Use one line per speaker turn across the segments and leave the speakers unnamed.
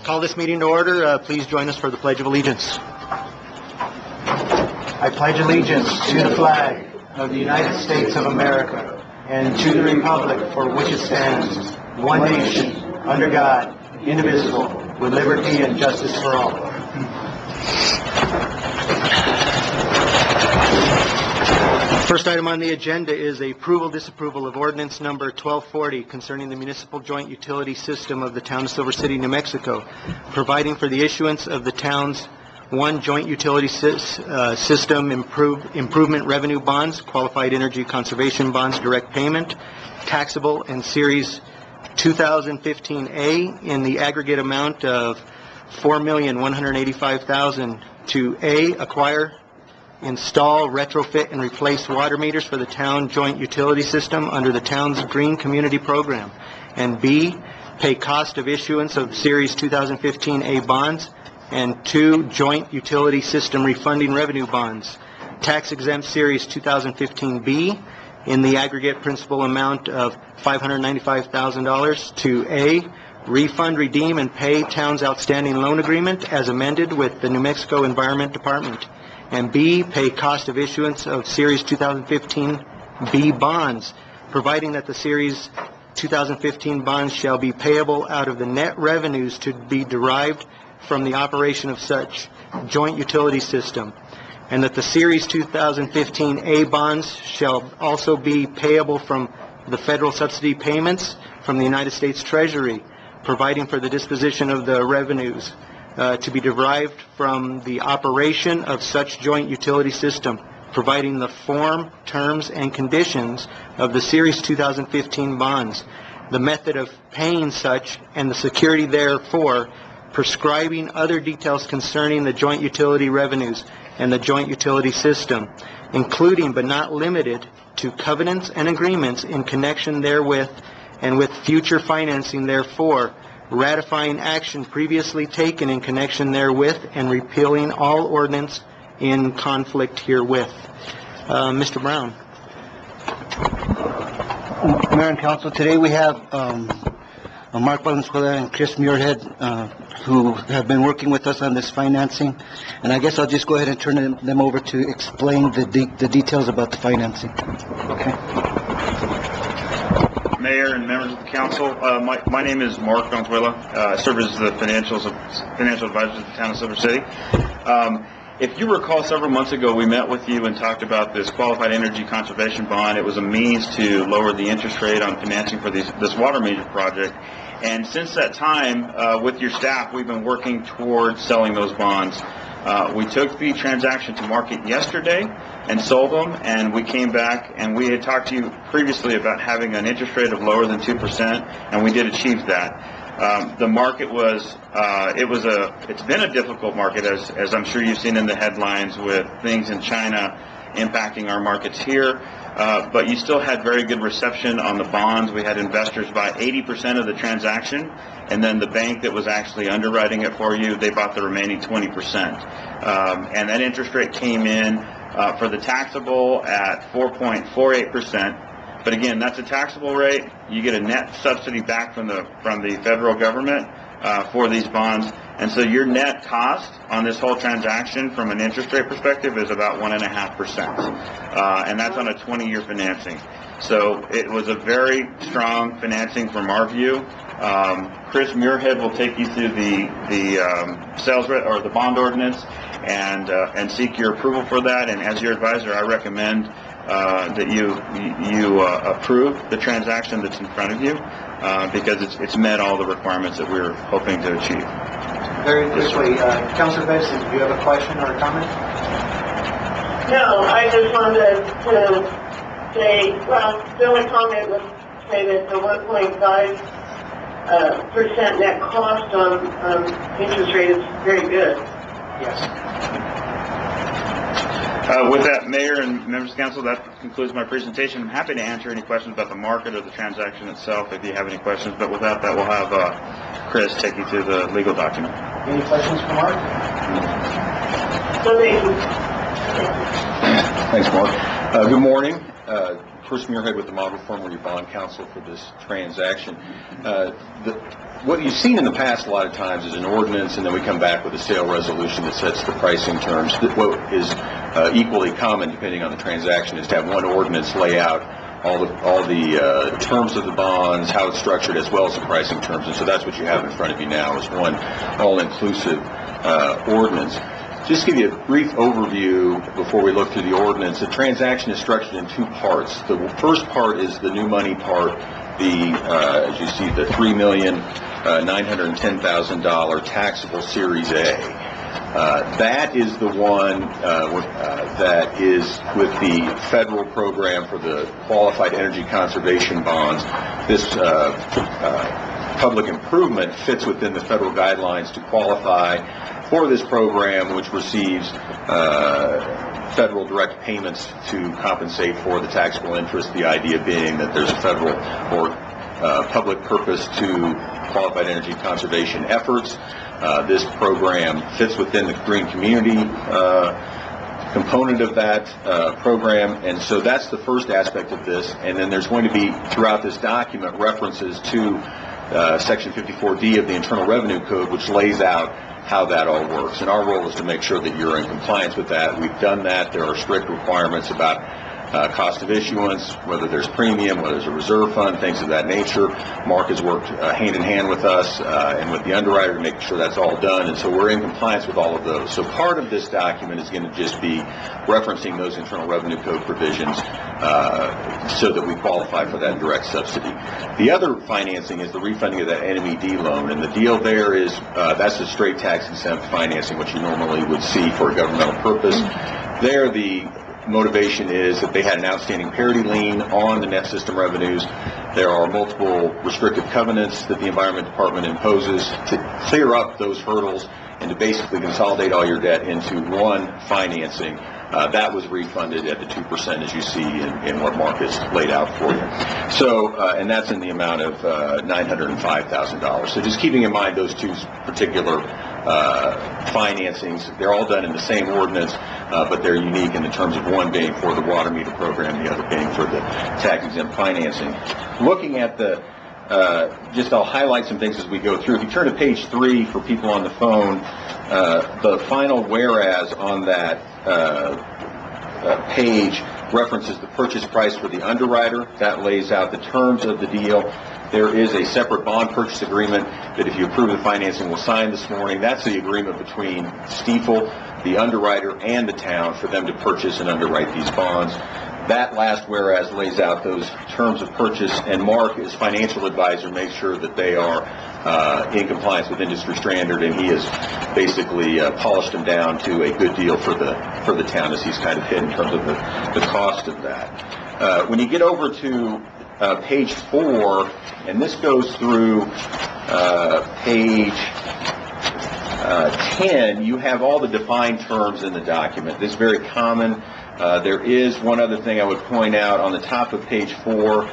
Call this meeting to order. Please join us for the Pledge of Allegiance. I pledge allegiance to the flag of the United States of America and to the republic for which it stands, one nation, under God, indivisible, with liberty and justice for all. First item on the agenda is approval, disapproval of ordinance number 1240 concerning the municipal joint utility system of the town of Silver City, New Mexico, providing for the issuance of the town's one joint utility system improvement revenue bonds, qualified energy conservation bonds, direct payment, taxable, and Series 2015A in the aggregate amount of $4,185,000 to A, acquire, install, retrofit, and replace water meters for the town joint utility system under the town's Green Community Program, and B, pay cost of issuance of Series 2015A bonds, and 2, joint utility system refunding revenue bonds, tax-exempt Series 2015B in the aggregate principal amount of $595,000 to A, refund, redeem, and pay town's outstanding loan agreement as amended with the New Mexico Environment Department, and B, pay cost of issuance of Series 2015B bonds, providing that the Series 2015 bonds shall be payable out of the net revenues to be derived from the operation of such joint utility system, and that the Series 2015A bonds shall also be payable from the federal subsidy payments from the United States Treasury, providing for the disposition of the revenues to be derived from the operation of such joint utility system, providing the form, terms, and conditions of the Series 2015 bonds, the method of paying such, and the security therefor, prescribing other details concerning the joint utility revenues and the joint utility system, including but not limited to covenants and agreements in connection therewith and with future financing therefor, ratifying action previously taken in connection therewith, and repealing all ordinance in conflict herewith. Mr. Brown.
Mayor and Council, today we have Mark Valenzuela and Chris Muirhead, who have been working with us on this financing, and I guess I'll just go ahead and turn them over to explain the details about the financing. Okay.
Mayor and members of the council, my name is Mark Valenzuela. I serve as the financial advisor of the town of Silver City. If you recall, several months ago we met with you and talked about this qualified energy conservation bond. It was a means to lower the interest rate on financing for this water meter project. And since that time, with your staff, we've been working towards selling those bonds. We took the transaction to market yesterday and sold them, and we came back and we had talked to you previously about having an interest rate of lower than 2%, and we did achieve that. The market was, it's been a difficult market, as I'm sure you've seen in the headlines, with things in China impacting our markets here, but you still had very good reception on the bonds. We had investors buy 80% of the transaction, and then the bank that was actually underwriting it for you, they bought the remaining 20%. And that interest rate came in for the taxable at 4.48%. But again, that's a taxable rate. You get a net subsidy back from the federal government for these bonds, and so your net cost on this whole transaction from an interest rate perspective is about 1.5%, and that's on a 20-year financing. So it was a very strong financing from our view. Chris Muirhead will take you through the sales rate or the bond ordinance and seek your approval for that. And as your advisor, I recommend that you approve the transaction that's in front of you because it's met all the requirements that we were hoping to achieve.
Very quickly, Councilor Benson, do you have a question or a comment?
No, I just wanted to say, well, the only comment was say that the 1.5% net cost on interest rate is very good.
Yes.
With that, Mayor and members of Council, that concludes my presentation. I'm happy to answer any questions about the market or the transaction itself if you have any questions, but without that, we'll have Chris take you through the legal document.
Any questions for Mark?
So they,
Thanks, Mark. Good morning. Chris Muirhead with the model firm or your bond counsel for this transaction. What you've seen in the past a lot of times is an ordinance, and then we come back with a sale resolution that sets the pricing terms. What is equally common, depending on the transaction, is to have one ordinance lay out all the terms of the bonds, how it's structured, as well as the pricing terms. And so that's what you have in front of you now, is one all-inclusive ordinance. Just to give you a brief overview before we look through the ordinance, the transaction is structured in two parts. The first part is the new money part, as you see, the $3,910,000 taxable Series A. That is the one that is with the federal program for the qualified energy conservation bonds. This public improvement fits within the federal guidelines to qualify for this program, which receives federal direct payments to compensate for the taxable interest, the idea being that there's a federal or public purpose to qualified energy conservation efforts. This program fits within the green community component of that program, and so that's the first aspect of this. And then there's going to be, throughout this document, references to Section 54D of the Internal Revenue Code, which lays out how that all works. And our role is to make sure that you're in compliance with that. We've done that. There are strict requirements about cost of issuance, whether there's premium, whether there's a reserve fund, things of that nature. Mark has worked hand in hand with us and with the underwriter to make sure that's all done, and so we're in compliance with all of those. So part of this document is going to just be referencing those Internal Revenue Code provisions so that we qualify for that direct subsidy. The other financing is the refunding of that NMED loan, and the deal there is that's the straight tax exempt financing, which you normally would see for a governmental purpose. There, the motivation is that they had an outstanding parity lien on the net system revenues. There are multiple restrictive covenants that the Environment Department imposes to clear up those hurdles and to basically consolidate all your debt into one financing. That was refunded at the 2%, as you see in what Mark has laid out for you. So, and that's in the amount of $905,000. So just keeping in mind those two particular financings, they're all done in the same ordinance, but they're unique in the terms of one being for the water meter program, the other being for the tax-exempt financing. Looking at the, I'll highlight some things as we go through. If you turn to page 3 for people on the phone, the final whereas on that page references the purchase price for the underwriter. That lays out the terms of the deal. There is a separate bond purchase agreement that, if you approve the financing, we'll sign this morning. That's the agreement between Stiefel, the underwriter, and the town for them to purchase and underwrite these bonds. That last whereas lays out those terms of purchase, and Mark, as financial advisor, makes sure that they are in compliance with industry standard, and he has basically polished them down to a good deal for the town, as he's kind of hit in terms of the cost of that. When you get over to page 4, and this goes through page 10, you have all the defined terms in the document. This is very common. There is one other thing I would point out. On the top of page 4,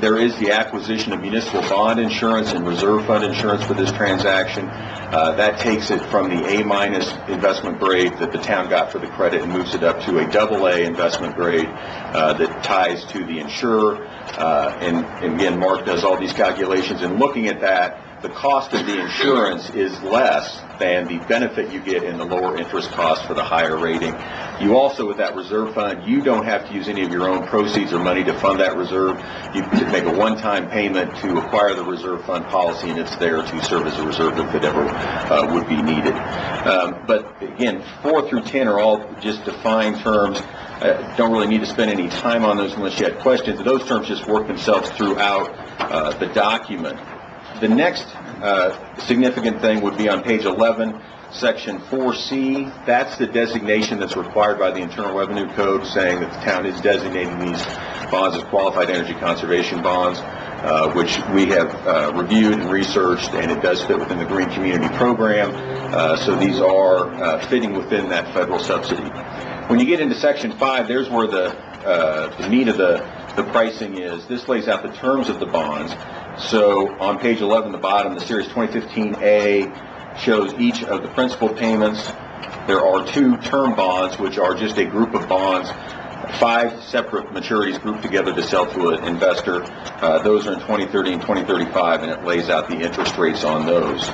there is the acquisition of municipal bond insurance and reserve fund insurance for this transaction. That takes it from the A-minus investment grade that the town got for the credit and moves it up to a AA investment grade that ties to the insurer. And again, Mark does all these calculations, and looking at that, the cost of the insurance is less than the benefit you get in the lower interest cost for the higher rating. You also, with that reserve fund, you don't have to use any of your own proceeds or money to fund that reserve. You can make a one-time payment to acquire the reserve fund policy, and it's there to serve as a reserve if it ever would be needed. But again, 4 through 10 are all just defined terms. Don't really need to spend any time on those unless you had questions. Those terms just work themselves throughout the document. The next significant thing would be on page 11, section 4C. That's the designation that's required by the Internal Revenue Code, saying that the town is designating these bonds as qualified energy conservation bonds, which we have reviewed and researched, and it does fit within the Green Community Program. So these are fitting within that federal subsidy. When you get into section 5, there's where the meat of the pricing is. This lays out the terms of the bonds. So on page 11, the bottom, the Series 2015A shows each of the principal payments. There are 2 term bonds, which are just a group of bonds 5 separate maturities grouped together to sell to an investor. Those are in 2030 and 2035, and it lays out the interest rates on those.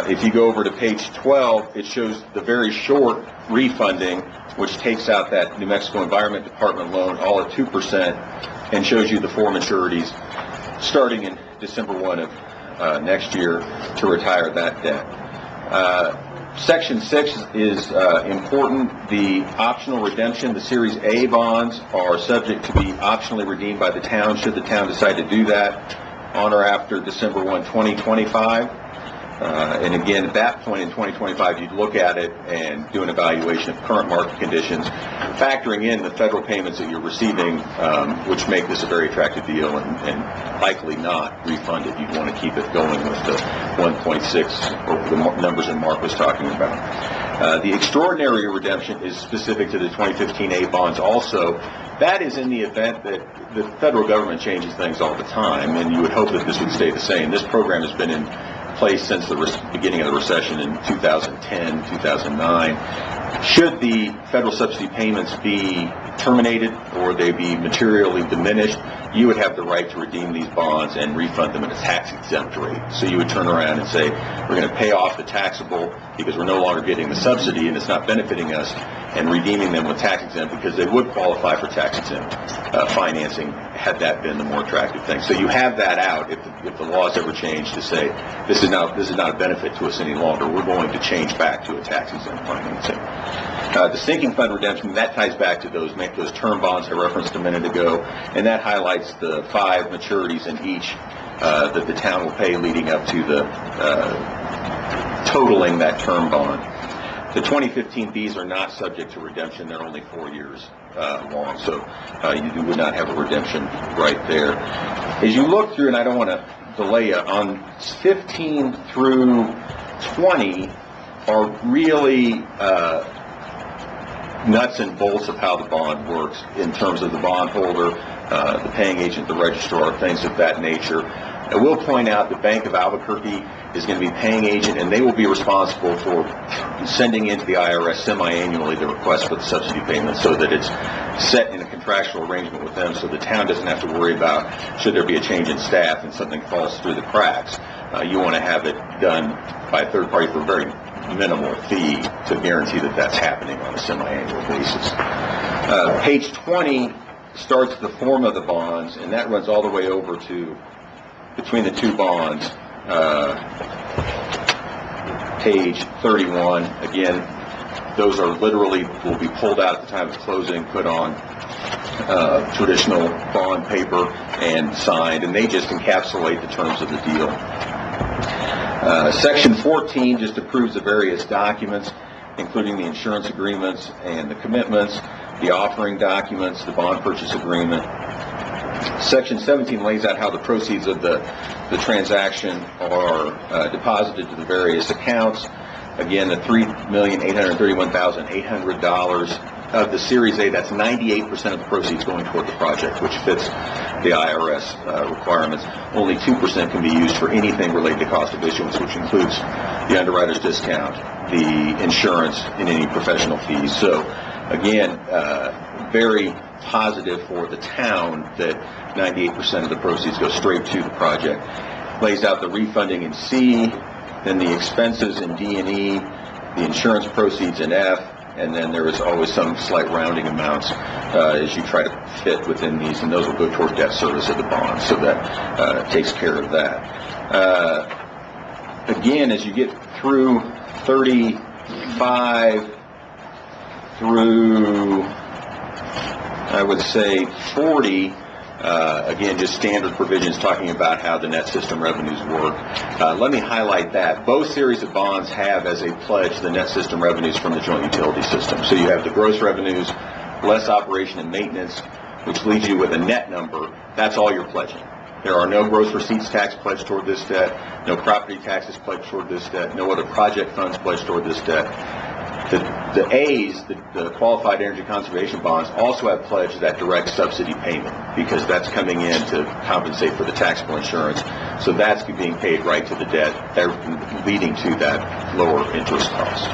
If you go over to page 12, it shows the very short refunding, which takes out that New Mexico Environment Department loan, all at 2%, and shows you the 4 maturities starting in December 1 of next year to retire that debt. Section 6 is important. The optional redemption, the Series A bonds are subject to be optionally redeemed by the town should the town decide to do that on or after December 1, 2025. And again, at that point in 2025, you'd look at it and do an evaluation of current market conditions, factoring in the federal payments that you're receiving, which make this a very attractive deal and likely not refunded. You'd want to keep it going with the 1.6 or the numbers that Mark was talking about. The extraordinary redemption is specific to the 2015A bonds also. That is in the event that the federal government changes things all the time, and you would hope that this would stay the same. This program has been in place since the beginning of the recession in 2010, 2009. Should the federal subsidy payments be terminated or they be materially diminished, you would have the right to redeem these bonds and refund them at a tax-exempt rate. So you would turn around and say, we're going to pay off the taxable because we're no longer getting the subsidy and it's not benefiting us, and redeeming them with tax-exempt because they would qualify for tax-exempt financing had that been the more attractive thing. So you have that out if the laws ever change to say this is not a benefit to us any longer. We're going to change back to a tax-exempt financing. The sinking fund redemption, that ties back to those term bonds I referenced a minute ago, and that highlights the 5 maturities in each that the town will pay leading up to the totaling that term bond. The 2015 Bs are not subject to redemption. They're only 4 years long, so you would not have a redemption right there. As you look through, and I don't want to delay you, on 15 through 20 are really nuts and bolts of how the bond works in terms of the bondholder, the paying agent, the registrar, things of that nature. I will point out the Bank of Albuquerque is going to be paying agent, and they will be responsible for sending into the IRS semi-annually the request for the subsidy payment so that it's set in a contractual arrangement with them so the town doesn't have to worry about should there be a change in staff and something falls through the cracks. You want to have it done by a third party for a very minimal fee to guarantee that that's happening on a semi-annual basis. Page 20 starts the form of the bonds, and that runs all the way over to between the 2 bonds. Page 31, again, those are literally will be pulled out at the time of closing, put on traditional bond paper and signed, and they just encapsulate the terms of the deal. Section 14 just approves the various documents, including the insurance agreements and the commitments, the offering documents, the bond purchase agreement. Section 17 lays out how the proceeds of the transaction are deposited to the various accounts. Again, the $3,831,800 of the Series A, that's 98% of the proceeds going toward the project, which fits the IRS requirements. Only 2% can be used for anything related to cost of issuance, which includes the underwriter's discount, the insurance, and any professional fees. So, again, very positive for the town that 98% of the proceeds go straight to the project. Lays out the refunding in C, then the expenses in D and E, the insurance proceeds in F, and then there is always some slight rounding amounts as you try to fit within these, and those will go toward debt service of the bond, so that takes care of that. Again, as you get through 35 through, I would say, 40, again, just standard provisions talking about how the net system revenues work. Let me highlight that. Both series of bonds have as a pledge the net system revenues from the joint utility system. So you have the gross revenues, less operation and maintenance, which leaves you with a net number. That's all you're pledging. There are no gross receipts tax pledged toward this debt, no property taxes pledged toward this debt, no other project funds pledged toward this debt. The A's, the qualified energy conservation bonds, also have pledged that direct subsidy payment because that's coming in to compensate for the taxable insurance. So that's being paid right to the debt, leading to that lower interest cost.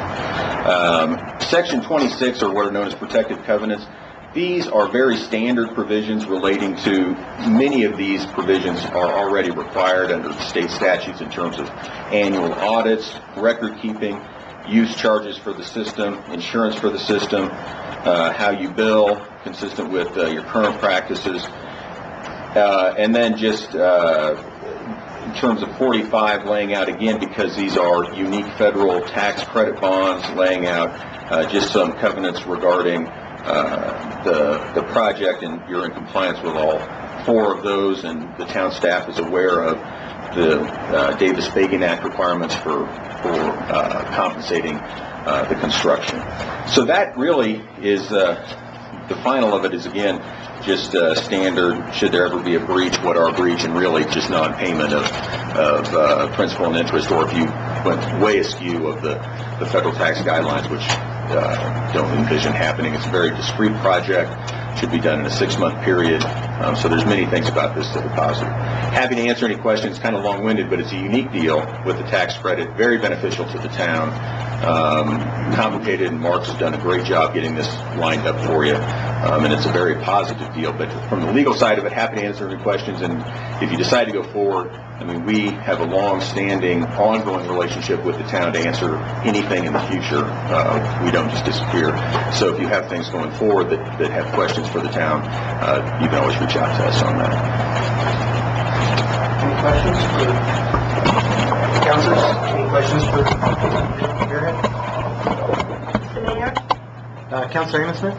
Section 26, or what are known as protective covenants, These are very standard provisions relating to, many of these provisions are already required under the state statutes in terms of annual audits, record keeping, use charges for the system, insurance for the system, how you bill, consistent with your current practices. And then just in terms of 45, laying out again, because these are unique federal tax credit bonds, laying out just some covenants regarding the project, and you're in compliance with all 4 of those, and the town staff is aware of the Davis-Bacon Act requirements for compensating the construction. So that really is the final of it is, again, just standard, should there ever be a breach, what are breach, and really just non-payment of principal and interest, or if you went way askew of the federal tax guidelines, which don't envision happening. It's a very discrete project, should be done in a 6-month period. So there's many things about this that are positive. Happy to answer any questions. Kind of long-winded, but it's a unique deal with the tax credit, very beneficial to the town. Complicated, and Mark's done a great job getting this lined up for you. And it's a very positive deal. But from the legal side of it, happy to answer any questions. And if you decide to go forward, I mean, we have a long-standing, ongoing relationship with the town to answer anything in the future. We don't just disappear. So if you have things going forward that have questions for the town, you can always reach out to us on that.
Any questions for councilors? Any questions for Muirhead?
Mr. Mayor?
Councilor Amos-Smith?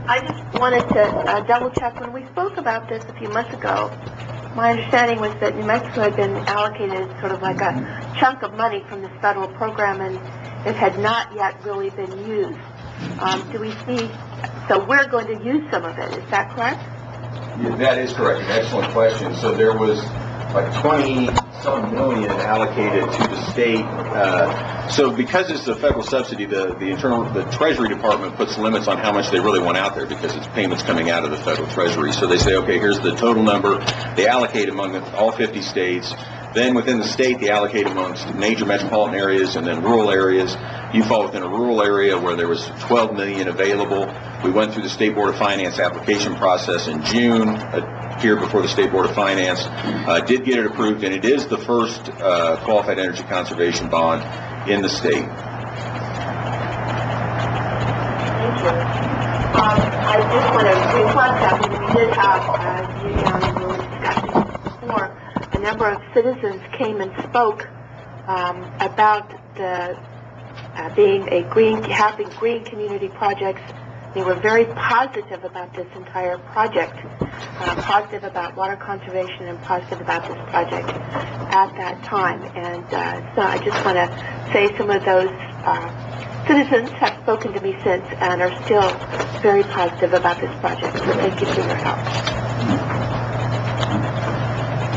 I just wanted to double check. When we spoke about this a few months ago, my understanding was that New Mexico had been allocated sort of like a chunk of money from this federal program, and it had not yet really been used. Do we see, so we're going to use some of it, is that correct?
Yeah, that is correct. An excellent question. So there was like 20-some million allocated to the state. So because it's a federal subsidy, the Treasury Department puts limits on how much they really want out there, because it's payments coming out of the federal Treasury. So they say, okay, here's the total number. They allocate among all 50 states. Then within the state, they allocate amongst major metropolitan areas and then rural areas. You fall within a rural area where there was $12 million available. We went through the State Board of Finance application process in June, appeared before the State Board of Finance, did get it approved, and it is the first qualified energy conservation bond in the state.
Thank you. I just want to reflect that we did have, as you know, we were discussing before, a number of citizens came and spoke about the having green community projects. They were very positive about this entire project, positive about water conservation and positive about this project at that time. And so I just want to say some of those citizens have spoken to me since and are still very positive about this project. So thank you for your help.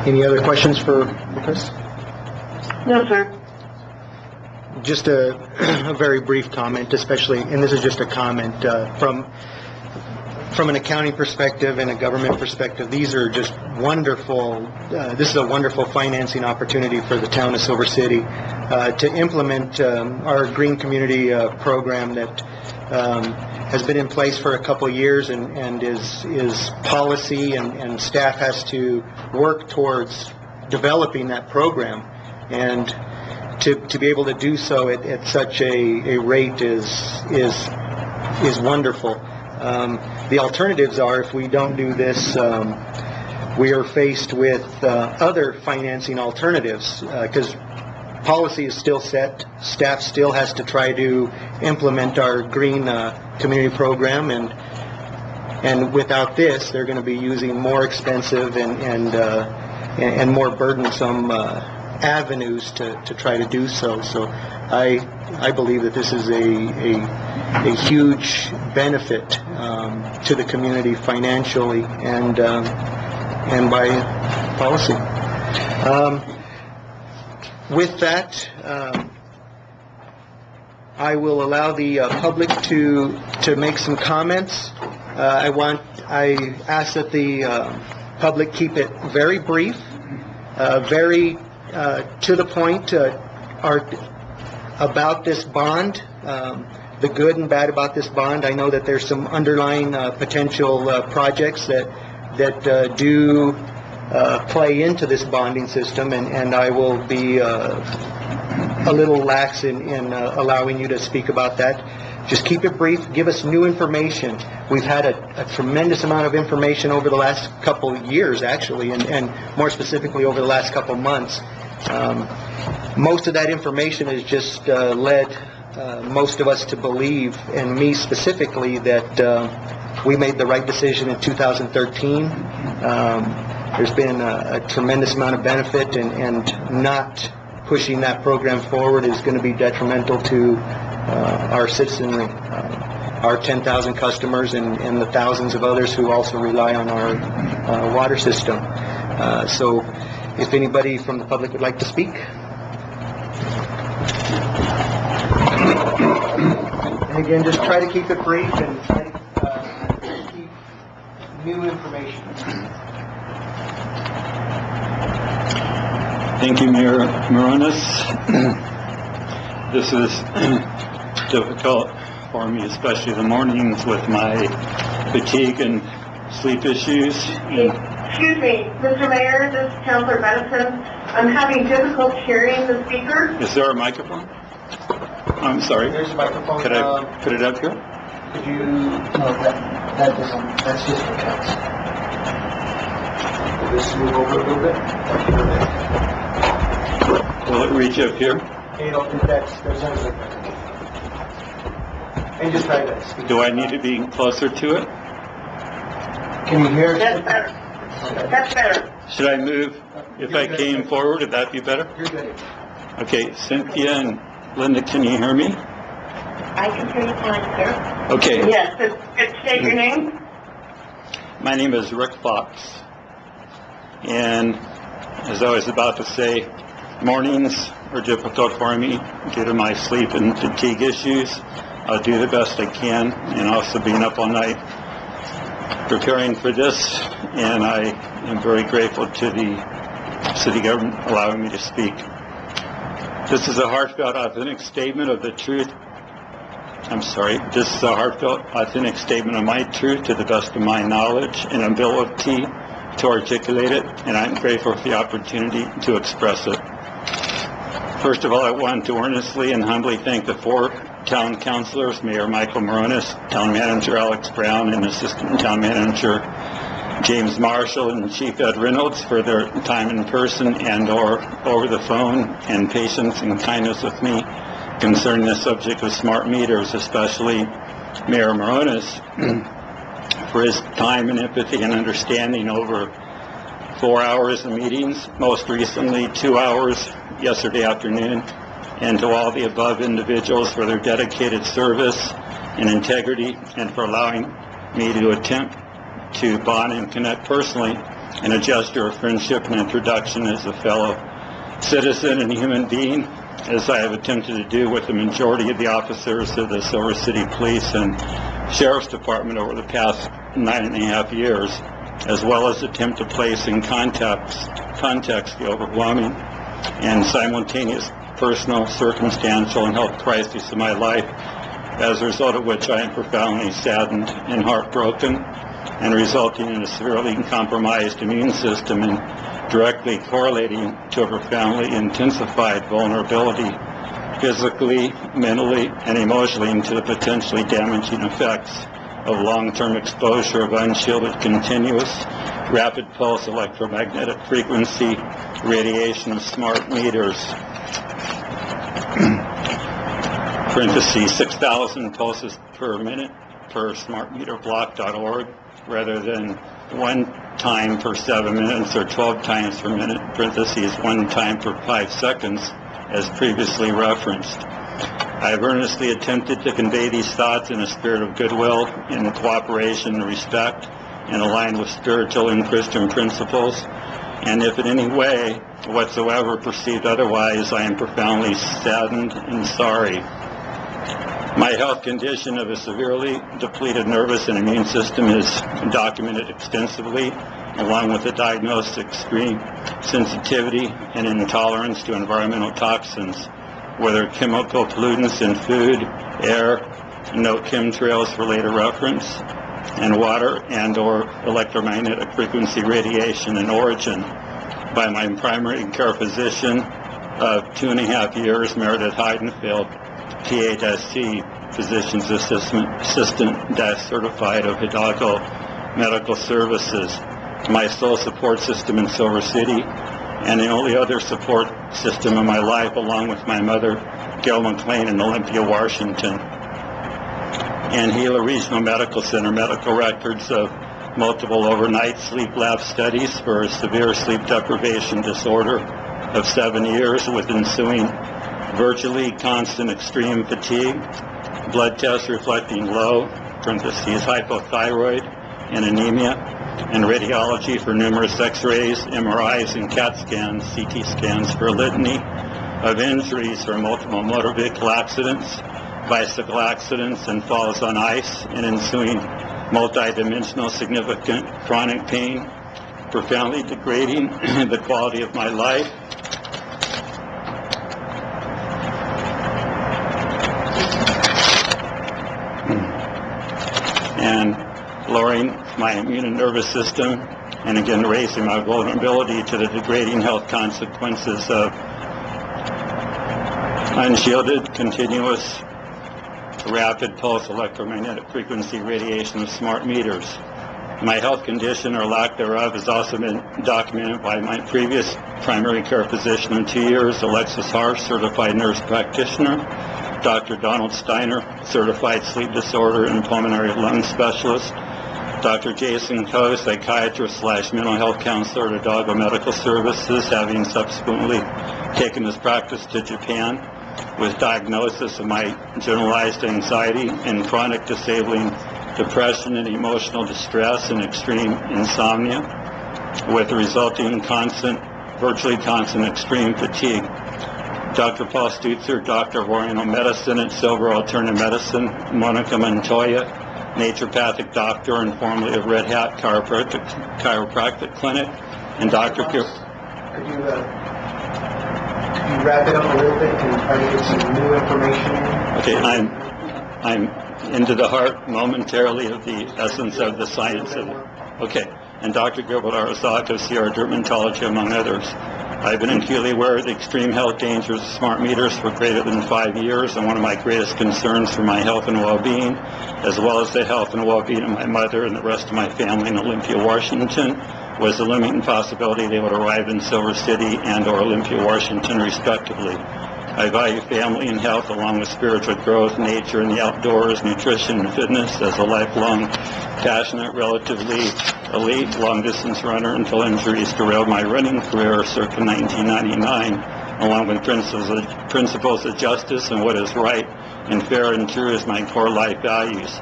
Any other questions for Chris?
No, sir.
Just a very brief comment, especially, and this is just a comment from an accounting perspective and a government perspective. These are just wonderful. This is a wonderful financing opportunity for the town of Silver City to implement our green community program that has been in place for a couple of years and is policy, and staff has to work towards developing that program, and to be able to do so at such a rate is wonderful. The alternatives are, if we don't do this, we are faced with other financing alternatives, because policy is still set. Staff still has to try to implement our green community program, and without this, they're going to be using more expensive and more burdensome avenues to try to do so. So I believe that this is a huge benefit to the community financially and by policy. With that, I will allow the public to make some comments. I ask that the public keep it very brief, very to the point, about this bond. the good and bad about this bond. I know that there's some underlying potential projects that do play into this bonding system, and I will be a little lax in allowing you to speak about that. Just keep it brief. Give us new information. We've had a tremendous amount of information over the last couple of years, actually, and more specifically over the last couple of months. Most of that information has just led most of us to believe, and me specifically, that we made the right decision in 2013. There's been a tremendous amount of benefit, and not pushing that program forward is going to be detrimental to our citizenry, our 10,000 customers, and the thousands of others who also rely on our water system. So if anybody from the public would like to speak. And again, just try to keep it brief and try to keep new information.
Thank you, Mayor Moronis. This is difficult for me, especially the mornings with my fatigue and sleep issues.
Excuse me, Mr. Mayor, this is Councilor Benson. I'm having difficulty hearing the speaker.
Is there a microphone? I'm sorry.
There's a microphone.
Could I put it up here?
Could you? No, that doesn't. That's just for council. Will this move over a little bit?
Will it reach up here?
You know, there's and just try that. Speak.
Do I need to be closer to it?
Can you hear?
That's better. That's better.
Should I move? If I came forward, would that be better?
You're good.
Okay, Cynthia and Linda, can you hear me?
I can hear you fine, sir.
Okay.
Yes, state your name.
My name is Rick Fox, and as I was about to say, mornings are difficult for me due to my sleep and fatigue issues. I'll do the best I can, and also being up all night preparing for this, and I am very grateful to the city government allowing me to speak. This is a heartfelt, authentic statement of the truth. This is a heartfelt, authentic statement of my truth to the best of my knowledge and ability to articulate it, and I'm grateful for the opportunity to express it. First of all, I want to earnestly and humbly thank the four town councilors, Mayor Michael Moronis, Town Manager Alex Brown, and Assistant Town Manager James Marshall, and Chief Ed Reynolds for their time in person and or over the phone, and patience and kindness with me concerning the subject of smart meters, especially Mayor Moronis for his time and empathy and understanding over 4 hours of meetings, most recently 2 hours yesterday afternoon, and to all the above individuals for their dedicated service and integrity, and for allowing me to attempt to bond and connect personally in a gesture of friendship and introduction as a fellow citizen and human being, as I have attempted to do with the majority of the officers of the Silver City Police and Sheriff's Department over the past 9.5 years, as well as attempt to place in context the overwhelming and simultaneous personal, circumstantial, and health crises of my life, as a result of which I am profoundly saddened and heartbroken, and resulting in a severely compromised immune system and directly correlating to a profoundly intensified vulnerability physically, mentally, and emotionally to the potentially damaging effects of long-term exposure of unshielded, continuous, rapid pulse electromagnetic frequency radiation of smart meters. Parentheses, 6,000 pulses per minute per smartmeterblock.org, rather than 1 time per 7 minutes or 12 times per minute, parentheses, 1 time per 5 seconds, as previously referenced. I have earnestly attempted to convey these thoughts in a spirit of goodwill, in cooperation and respect, and aligned with spiritual and Christian principles, and if in any way whatsoever perceived otherwise, I am profoundly saddened and sorry. My health condition of a severely depleted nervous and immune system is documented extensively, along with the diagnosed extreme sensitivity and intolerance to environmental toxins, whether chemical pollutants in food, air, note chemtrails for later reference, and water and/or electromagnetic frequency radiation and origin by my primary care physician of 2.5 years, Meredith Heidenfeld, PA-C, Physician's Assistant-Certified of Hidalgo Medical Services, my sole support system in Silver City, and the only other support system in my life, along with my mother, Gail McLean, in Olympia, Washington. And Gila Regional Medical Center medical records of multiple overnight sleep lab studies for a severe sleep deprivation disorder of 7 years with ensuing virtually constant extreme fatigue, blood tests reflecting low, parentheses, hypothyroid and anemia, and radiology for numerous x-rays, MRIs, and CAT scans, CT scans for a litany of injuries for multiple motor vehicle accidents, bicycle accidents, and falls on ice, and ensuing multidimensional significant chronic pain, profoundly degrading the quality of my life. And lowering my immune and nervous system, and again raising my vulnerability to the degrading health consequences of unshielded, continuous, rapid pulse electromagnetic frequency radiation of smart meters. My health condition or lack thereof has also been documented by my previous primary care physician in 2 years, Alexis Harsh, certified nurse practitioner, Dr. Donald Steiner, certified sleep disorder and pulmonary lung specialist, Dr. Jason Coe, psychiatrist/mental health counselor at Hidalgo Medical Services, having subsequently taken his practice to Japan, with diagnosis of my generalized anxiety and chronic disabling depression and emotional distress and extreme insomnia, with resulting virtually constant extreme fatigue. Dr. Paul Stutzer, Doctor of Oriental Medicine at Silver Alternative Medicine, Monica Montoya, naturopathic doctor and formerly of Red Hat Chiropractic Clinic, and Dr.
Could you wrap it up a little bit and try to get some new information in?
Okay, I'm into the heart momentarily of the essence of the science of it. Okay, and Dr. Gilbert Arasaka, Sierra Dermatology, among others. I've been acutely aware of the extreme health dangers of smart meters for greater than 5 years, and one of my greatest concerns for my health and well-being, as well as the health and well-being of my mother and the rest of my family in Olympia, Washington, was the limiting possibility they would arrive in Silver City and/or Olympia, Washington, respectively. I value family and health along with spiritual growth, nature, and the outdoors, nutrition, and fitness as a lifelong, passionate, relatively elite long-distance runner until injuries derailed my running career circa 1999, along with principles of justice and what is right and fair and true as my core life values.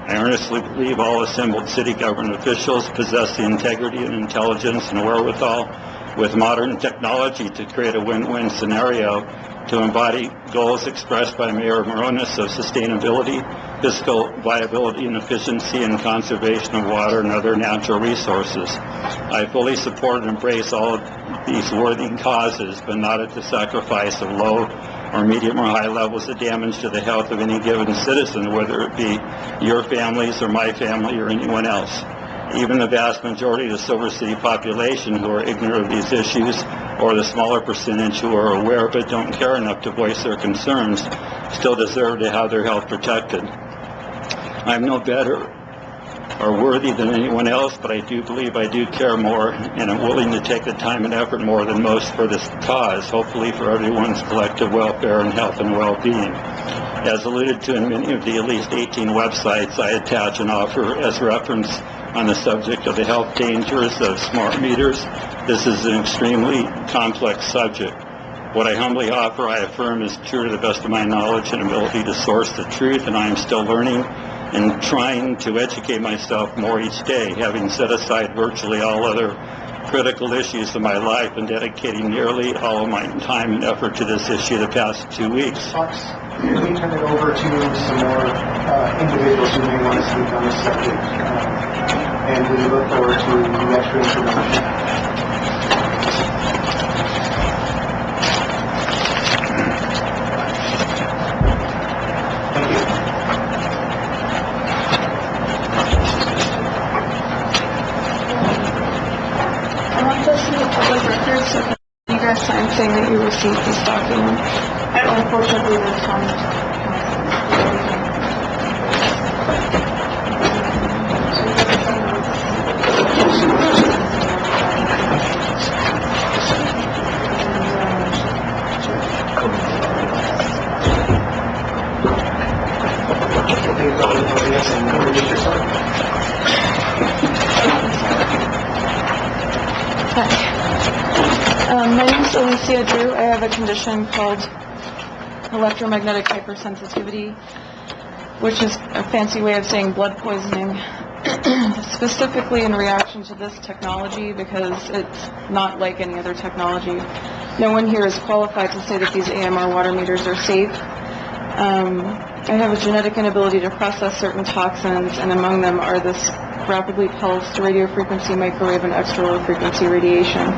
I earnestly believe all assembled city government officials possess the integrity and intelligence and wherewithal with modern technology to create a win-win scenario to embody goals expressed by Mayor Moronis of sustainability, fiscal viability and efficiency, and conservation of water and other natural resources. I fully support and embrace all of these worthy causes, but not at the sacrifice of low or medium or high levels of damage to the health of any given citizen, whether it be your families or my family or anyone else. Even the vast majority of the Silver City population who are ignorant of these issues, or the smaller percentage who are aware but don't care enough to voice their concerns, still deserve to have their health protected. I'm no better or worthy than anyone else, but I do believe I do care more, and I'm willing to take the time and effort more than most for this cause, hopefully for everyone's collective welfare and health and well-being. As alluded to in many of the at least 18 websites I attach and offer as reference on the subject of the health dangers of smart meters, this is an extremely complex subject. What I humbly offer, I affirm, is true to the best of my knowledge and ability to source the truth, and I am still learning and trying to educate myself more each day, having set aside virtually all other critical issues of my life and dedicating nearly all of my time and effort to this issue the past 2 weeks.
Fox, can we turn it over to some more individuals who may want to speak on this subject? And we look forward to the extra information. Thank you.
document. Unfortunately, this time. My name is Alicia Drew. I have a condition called electromagnetic hypersensitivity, which is a fancy way of saying blood poisoning, specifically in reaction to this technology because it's not like any other technology. No one here is qualified to say that these AMR water meters are safe. I have a genetic inability to process certain toxins, and among them are this rapidly pulsed radio frequency, microwave, and extra-low frequency radiation.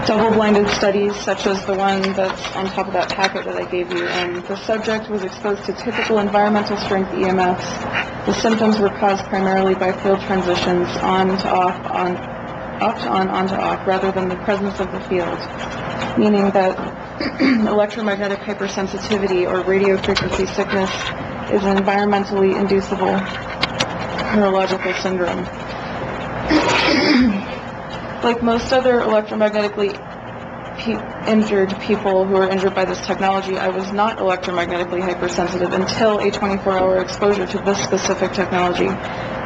Double-blinded studies, such as the one that's on top of that packet that I gave you, and the subject was exposed to typical environmental strength EMFs. The symptoms were caused primarily by field transitions on to off, on to off, rather than the presence of the field, meaning that electromagnetic hypersensitivity or radio frequency sickness is an environmentally inducible neurological syndrome. Like most other electromagnetically injured people who are injured by this technology, I was not electromagnetically hypersensitive until a 24-hour exposure to this specific technology.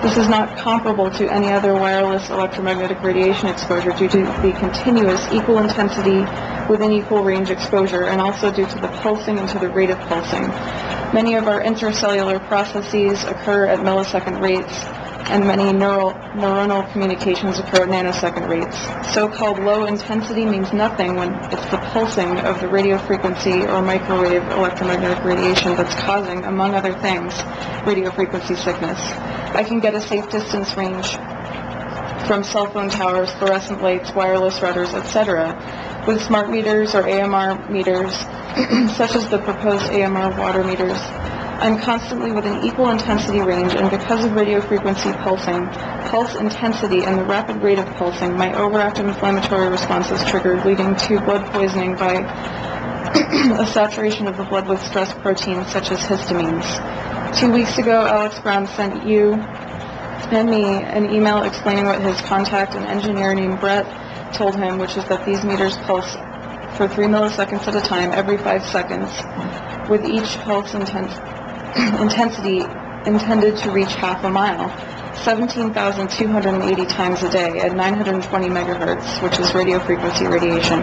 This is not comparable to any other wireless electromagnetic radiation exposure due to the continuous equal intensity within equal range exposure, and also due to the pulsing and to the rate of pulsing. Many of our intercellular processes occur at millisecond rates, and many neuronal communications occur at nanosecond rates. So-called low intensity means nothing when it's the pulsing of the radio frequency or microwave electromagnetic radiation that's causing, among other things, radio frequency sickness. I can get a safe distance range from cell phone towers, fluorescent lights, wireless routers, etc. With smart meters or AMR meters, such as the proposed AMR water meters, I'm constantly within equal intensity range, and because of radio frequency pulsing, pulse intensity, and the rapid rate of pulsing, my overactive inflammatory response is triggered, leading to blood poisoning by a saturation of the blood with stress proteins such as histamines. 2 weeks ago, Alex Brown sent you and me an email explaining what his contact, an engineer named Brett, told him, which is that these meters pulse for 3 milliseconds at a time every 5 seconds, with each pulse intensity intended to reach half a mile, 17,280 times a day at 920 megahertz, which is radio frequency radiation.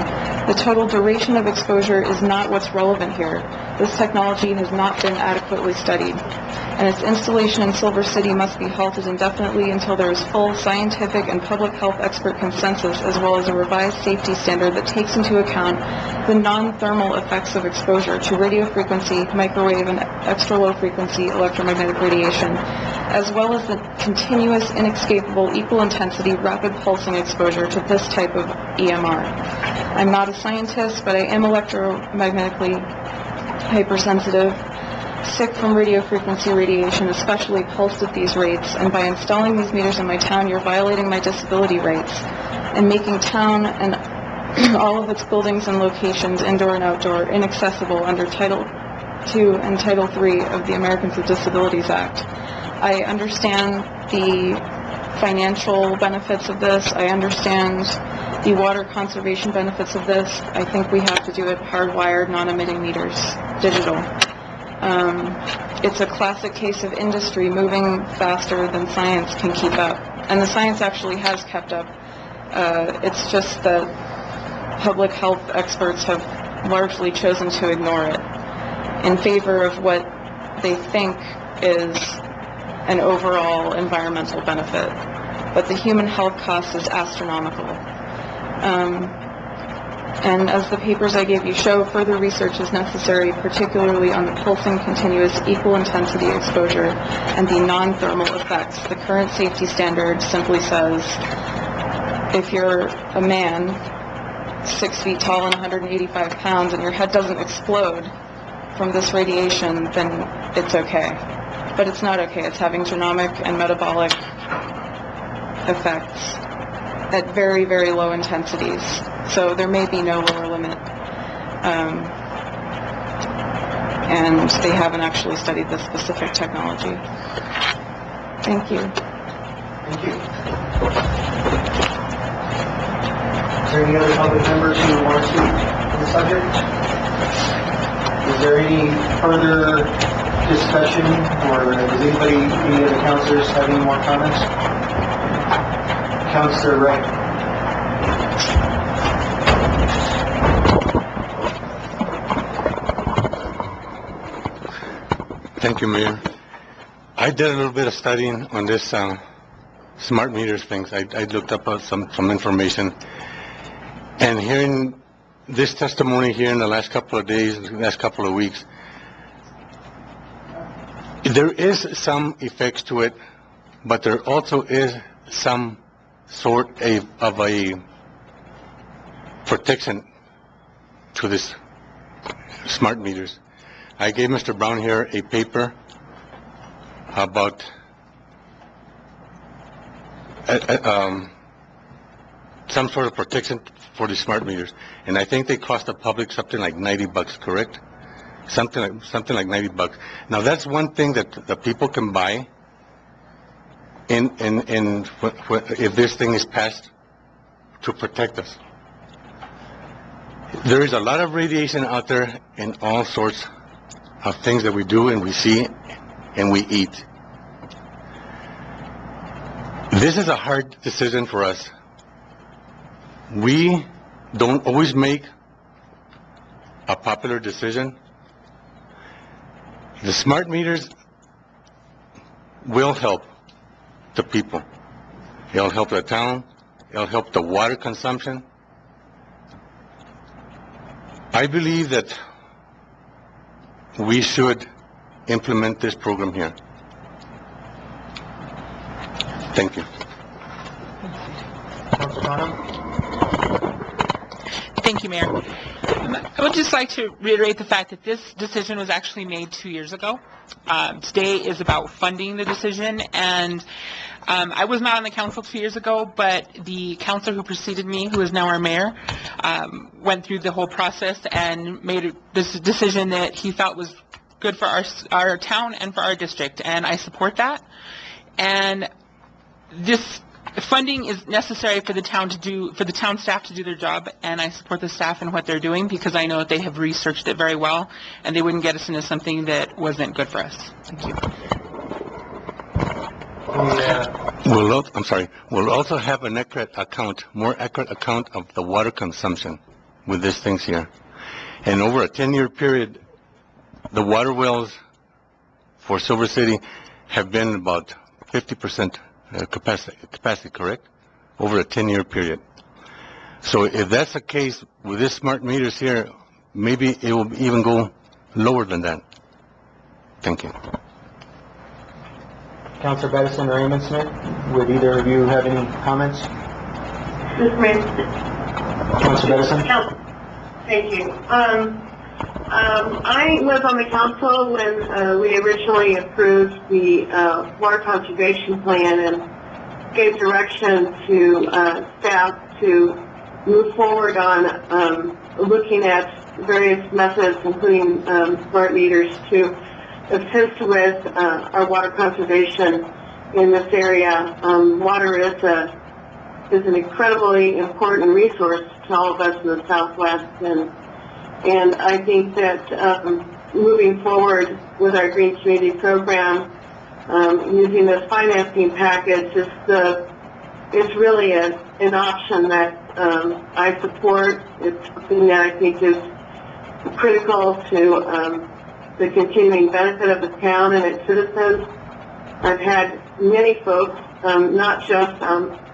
The total duration of exposure is not what's relevant here. This technology has not been adequately studied, and its installation in Silver City must be halted indefinitely until there is full scientific and public health expert consensus, as well as a revised safety standard that takes into account the non-thermal effects of exposure to radio frequency, microwave, and extra-low frequency electromagnetic radiation, as well as the continuous, inescapable, equal intensity, rapid pulsing exposure to this type of EMR. I'm not a scientist, but I am electromagnetically hypersensitive, sick from radio frequency radiation, especially pulsed at these rates, and by installing these meters in my town, you're violating my disability rights and making town and all of its buildings and locations, indoor and outdoor, inaccessible under Title II and Title III of the Americans with Disabilities Act. I understand the financial benefits of this. I understand the water conservation benefits of this. I think we have to do it hardwired, non-emitting meters, digital. It's a classic case of industry moving faster than science can keep up. And the science actually has kept up. It's just that public health experts have largely chosen to ignore it in favor of what they think is an overall environmental benefit. But the human health cost is astronomical. And as the papers I gave you show, further research is necessary, particularly on the pulsing continuous equal intensity exposure and the non-thermal effects. The current safety standard simply says if you're a man 6 feet tall and 185 pounds and your head doesn't explode from this radiation, then it's okay. But it's not okay. It's having genomic and metabolic effects at very, very low intensities. So there may be no lower limit. and they haven't actually studied this specific technology. Thank you.
Thank you. Is there any other public members who want to speak on the subject? Is there any further discussion, or does anybody, any of the councilors have any more comments? Councilor Wright.
Thank you, Mayor. I did a little bit of studying on this smart meters things. I looked up some information, and hearing this testimony here in the last couple of days, last couple of weeks, there is some effects to it, but there also is some sort of a protection to this smart meters. I gave Mr. Brown here a paper about some sort of protection for the smart meters, and I think they cost the public something like $90, correct? Something like $90. Now that's one thing that the people can buy if this thing is passed to protect us. There is a lot of radiation out there in all sorts of things that we do and we see and we eat. This is a hard decision for us. We don't always make a popular decision. The smart meters will help the people. It'll help the town. It'll help the water consumption. I believe that we should implement this program here. Thank you.
Councilor Connor?
Thank you, Mayor. I would just like to reiterate the fact that this decision was actually made 2 years ago. Today is about funding the decision, and I was not on the council 2 years ago, but the councilor who preceded me, who is now our mayor, went through the whole process and made this decision that he felt was good for our town and for our district, and I support that. And this funding is necessary for the town staff to do their job, and I support the staff in what they're doing because I know that they have researched it very well, and they wouldn't get us into something that wasn't good for us. Thank you.
We'll also have an more accurate account of the water consumption with these things here. And over a 10-year period, the water wells for Silver City have been about 50% capacity, correct? Over a 10-year period. So if that's the case with these smart meters here, maybe it will even go lower than that. Thank you.
Councilor Bedison or Raymond Smith, would either of you have any comments? Councilor Bedison?
Thank you. I was on the council when we originally approved the water conservation plan and gave direction to staff to move forward on looking at various methods, including smart meters, to assist with our water conservation in this area. Water is an incredibly important resource to all of us in the Southwest, and I think that moving forward with our Green Community Program, using this financing package is really an option that I support. It's something that I think is critical to the continuing benefit of the town and its citizens. I've had many folks, not just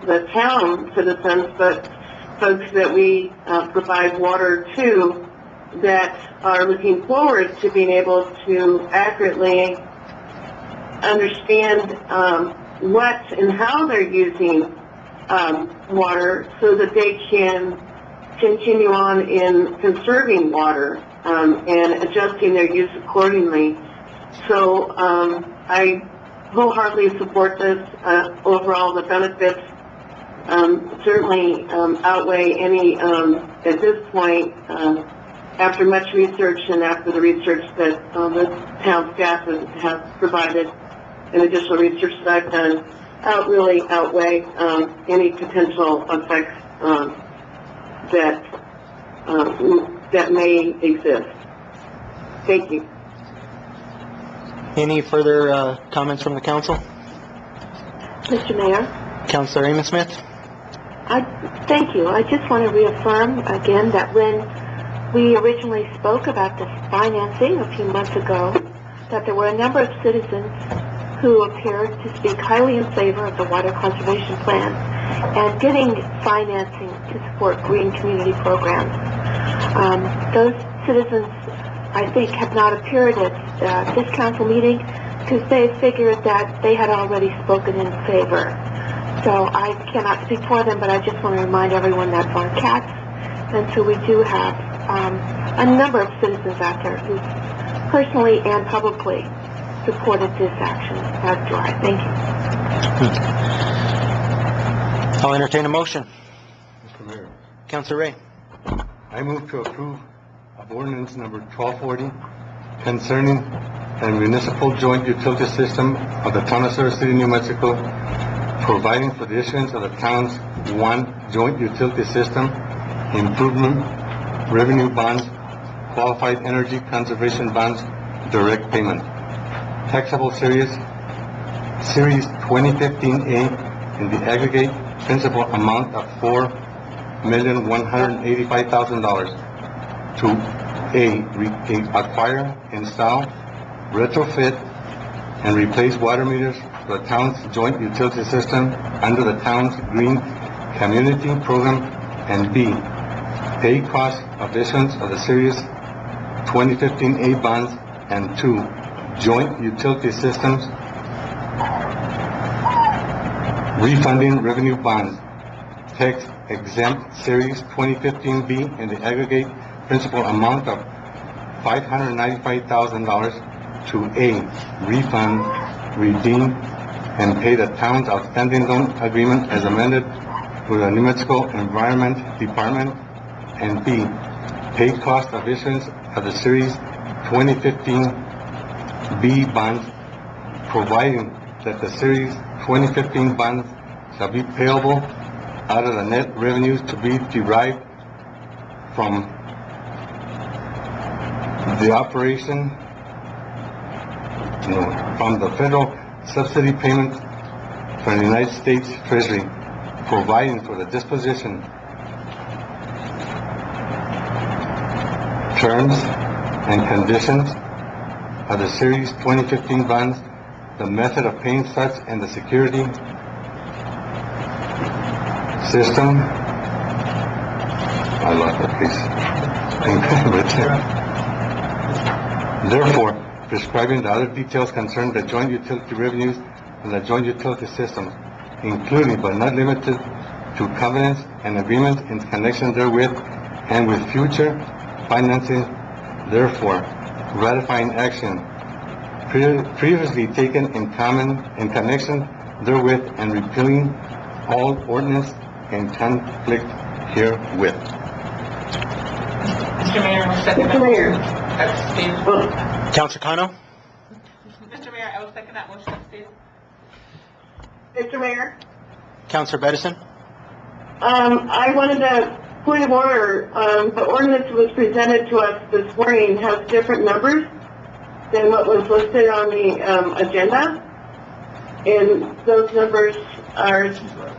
the town citizens, but folks that we provide water to, that are looking forward to being able to accurately understand what and how they're using water so that they can continue on in conserving water and adjusting their use accordingly. So I wholeheartedly support this. Overall, the benefits certainly outweigh any, at this point,
after much research and after the research that the town staff has provided and additional research that I've done, really outweigh any potential effects that may exist. Thank you.
Any further comments from the council?
Mr. Mayor,
Councilor Amos Smith?
thank you. I just want to reaffirm again that when we originally spoke about this financing a few months ago, that there were a number of citizens who appeared to speak highly in favor of the water conservation plan and getting financing to support green community programs. Those citizens, I think, have not appeared at this council meeting because they figured that they had already spoken in favor. So I cannot speak for them, but I just want to remind everyone that's on CATS. And so we do have a number of citizens out there who personally and publicly supported this action, as do I. Thank you.
I'll entertain a motion.
Mr. Mayor,
Councilor Ray?
I move to approve of ordinance number 1240 concerning a municipal joint utility system of the town of Silver City, New Mexico, providing for the issuance of the town's one joint utility system improvement revenue bonds, qualified energy conservation bonds, direct payment. Taxable series 2015A in the aggregate principal amount of $4,185,000 to acquire, install, retrofit, and replace water meters for the town's joint utility system under the town's green community program, and B, pay cost of issuance of the series 2015A bonds, and 2, joint utility systems refunding revenue bonds, tax exempt series 2015B in the aggregate principal amount of $595,000 to A, refund, redeem, and pay the town's outstanding loan agreement as amended with the New Mexico Environment Department, and B, pay cost of issuance of the series 2015B bonds, providing that the series 2015 bonds shall be payable out of the net revenues to be derived from the operation, from the federal subsidy payment from the United States Treasury, providing for the disposition, terms, and conditions of the Series 2015 bonds, the method of paying such, and the security system. I lost that piece. Therefore, prescribing the other details concerning the joint utility revenues and the joint utility systems, including but not limited to covenants and agreements in connection therewith and with future financing, therefore ratifying action previously taken in connection therewith and repealing all ordinance in conflict herewith.
Mr. Mayor, I will second that.
Mr. Mayor.
Abstain.
Councilor Kano?
Mr. Mayor, I will second that motion. Abstain.
Mr. Mayor,
Councilor Bedison?
I wanted a point of order. The ordinance that was presented to us this morning has different numbers than what was listed on the agenda. And those numbers are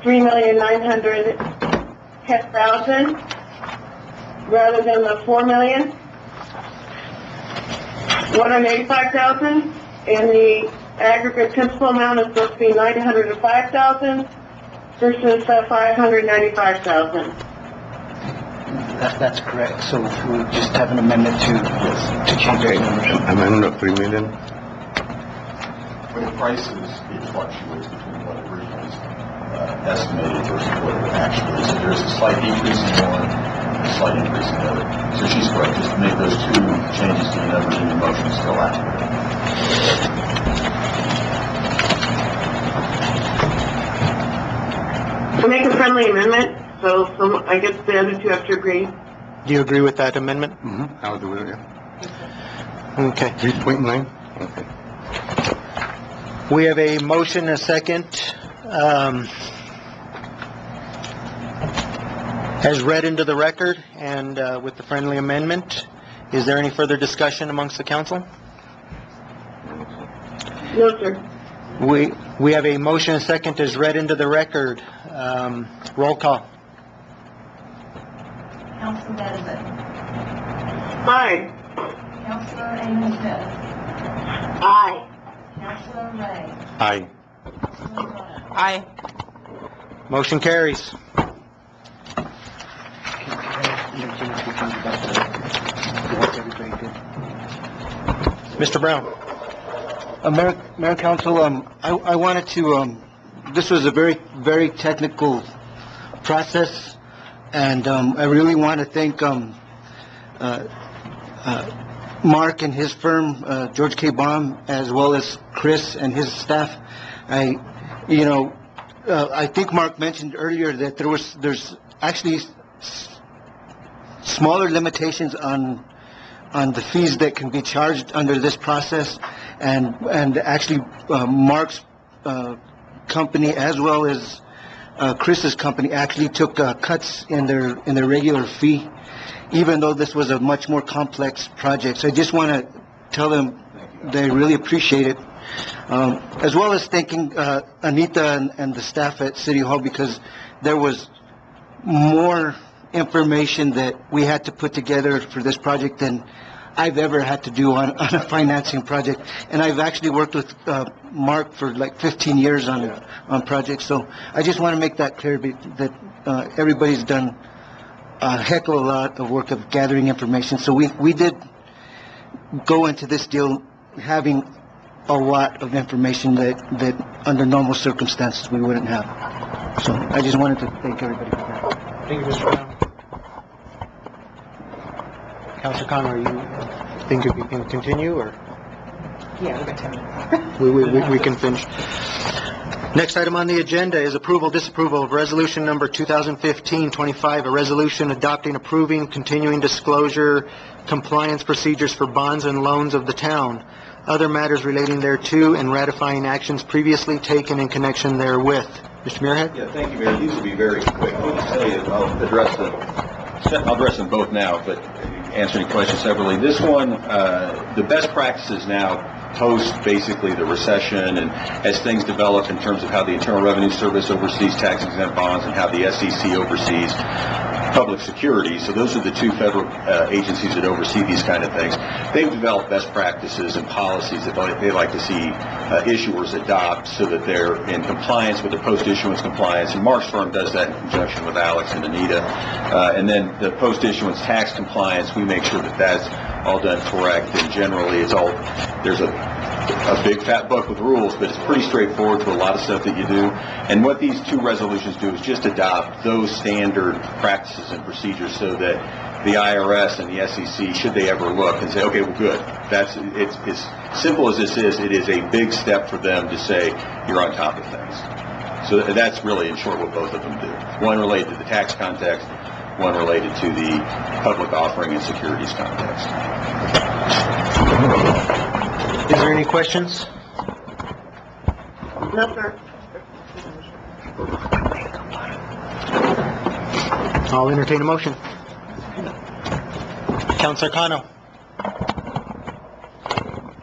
$3,910,000 rather than the $4,185,000. And the aggregate principal amount is supposed to be $905,000 versus $595,000.
That's correct. So we'll just have an amendment to change those numbers.
Amendment of 3 million.
For the prices, it fluctuates between what originally is estimated versus what it actually is. So there's a slight decrease in one, a slight increase in the other. So she's correct. Just make those two changes to the numbers in your motion still accurate.
To make a friendly amendment, so I guess the other two have to agree.
Do you agree with that amendment?
Mm-hmm. I'll do it, yeah.
Okay.
3.9? Okay.
We have a motion and a second, as read into the record and with the friendly amendment. Is there any further discussion amongst the council?
No, sir.
We have a motion and a second as read into the record. Roll call.
Councilman Edison.
Aye.
Councilor Amy Smith.
Aye.
Councilor Ray.
Aye.
Councilor Rona.
Aye.
Motion carries. Mr. Brown?
Mayor and Council, I wanted to, this was a very, very technical process, and I really want to thank Mark and his firm, George K. Baum, as well as Chris and his staff. I think Mark mentioned earlier that there's actually smaller limitations on the fees that can be charged under this process, and actually Mark's company as well as Chris's company actually took cuts in their regular fee, even though this was a much more complex project. So I just want to tell them they really appreciate it, as well as thanking Anita and the staff at City Hall, because there was more information that we had to put together for this project than I've ever had to do on a financing project. And I've actually worked with Mark for like 15 years on projects. So I just want to make that clear, that everybody's done a heck of a lot of work of gathering information. So we did go into this deal having a lot of information that under normal circumstances we wouldn't have. So I just wanted to thank everybody for that.
Thank you, Mr. Brown. Councilor Connor, you think we can continue, or?
Yeah, we got 10 minutes.
We can finish. Next item on the agenda is approval, disapproval of resolution number 2015-25, a resolution adopting, approving, continuing disclosure, compliance procedures for bonds and loans of the town, other matters relating thereto, and ratifying actions previously taken in connection therewith. Mr. Muirhead?
Yeah, thank you, Mayor. These will be very quick. Let me tell you, I'll address them both now, but answer any questions separately. This one, the best practices now, post basically the recession, and as things develop in terms of how the Internal Revenue Service oversees tax-exempt bonds and how the SEC oversees public security. So those are the two federal agencies that oversee these kind of things. They've developed best practices and policies that they like to see issuers adopt so that they're in compliance with the post-issuance compliance. And Mark's firm does that in conjunction with Alex and Anita. And then the post-issuance tax compliance, we make sure that that's all done correct. And generally, it's all, there's a big fat book with rules, but it's pretty straightforward to a lot of stuff that you do. And what these two resolutions do is just adopt those standard practices and procedures so that the IRS and the SEC, should they ever look and say, okay, well, good. It's as simple as this is, it is a big step for them to say you're on top of things. So that's really, in short, what both of them do. One related to the tax context, one related to the public offering and securities context.
Is there any questions?
No, sir.
I'll entertain a motion. Councilor Kano.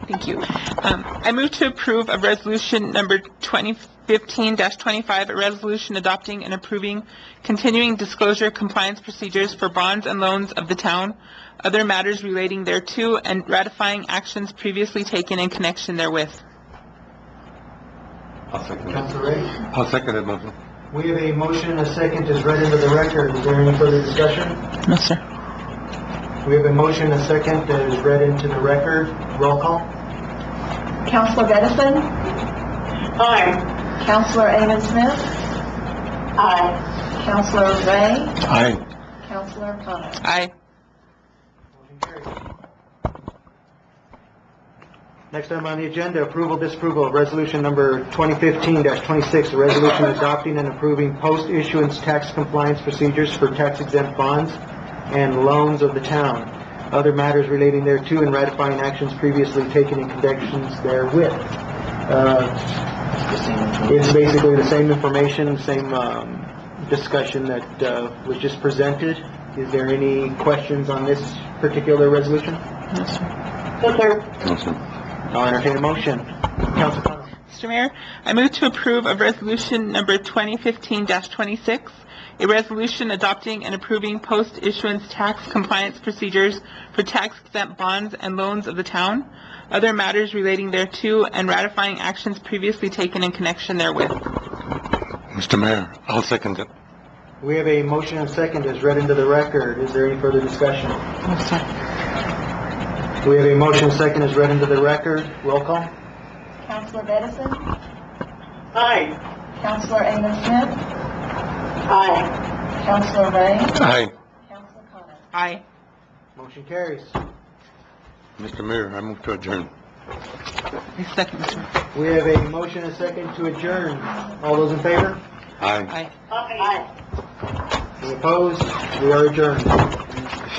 Thank you. I move to approve of resolution number 2015-25, a resolution adopting and approving continuing disclosure compliance procedures for bonds and loans of the town, other matters relating thereto, and ratifying actions previously taken in connection therewith.
I'll second it.
Councilor Ray?
I'll second it, motion.
We have a motion and a second as read into the record. Is there any further discussion?
No, sir.
We have a motion and a second that is read into the record. Roll call.
Councilor Edison.
Aye.
Councilor Amy Smith.
Aye.
Councilor Ray.
Aye.
Councilor Connor.
Aye.
Next item on the agenda, approval, disapproval of resolution number 2015-26, a resolution adopting and approving post-issuance tax compliance procedures for tax-exempt bonds, and loans of the town, other matters relating thereto, and ratifying actions previously taken in connections therewith. It's basically the same information, same discussion that was just presented. Is there any questions on this particular resolution?
Yes, sir.
I'll entertain a motion. Council Connell.
Mr. Mayor, I move to approve of resolution number 2015-26, a resolution adopting and approving post-issuance tax compliance procedures for tax-exempt bonds and loans of the town, other matters relating thereto, and ratifying actions previously taken in connection therewith.
Mr. Mayor, I'll second it.
We have a motion and second as read into the record. Is there any further discussion? We have a motion and second as read into the record. Roll call.
Counselor Edison?
Aye.
Counselor Amos Smith?
Aye.
Counselor Ray?
Aye.
Counselor Connor?
Aye.
Motion carries.
Mr. Mayor, I move to adjourn.
I second, Mr. Mayor.
We have a motion and second to adjourn. All those in favor?
Aye.
Aye.
Any opposed? We are adjourned.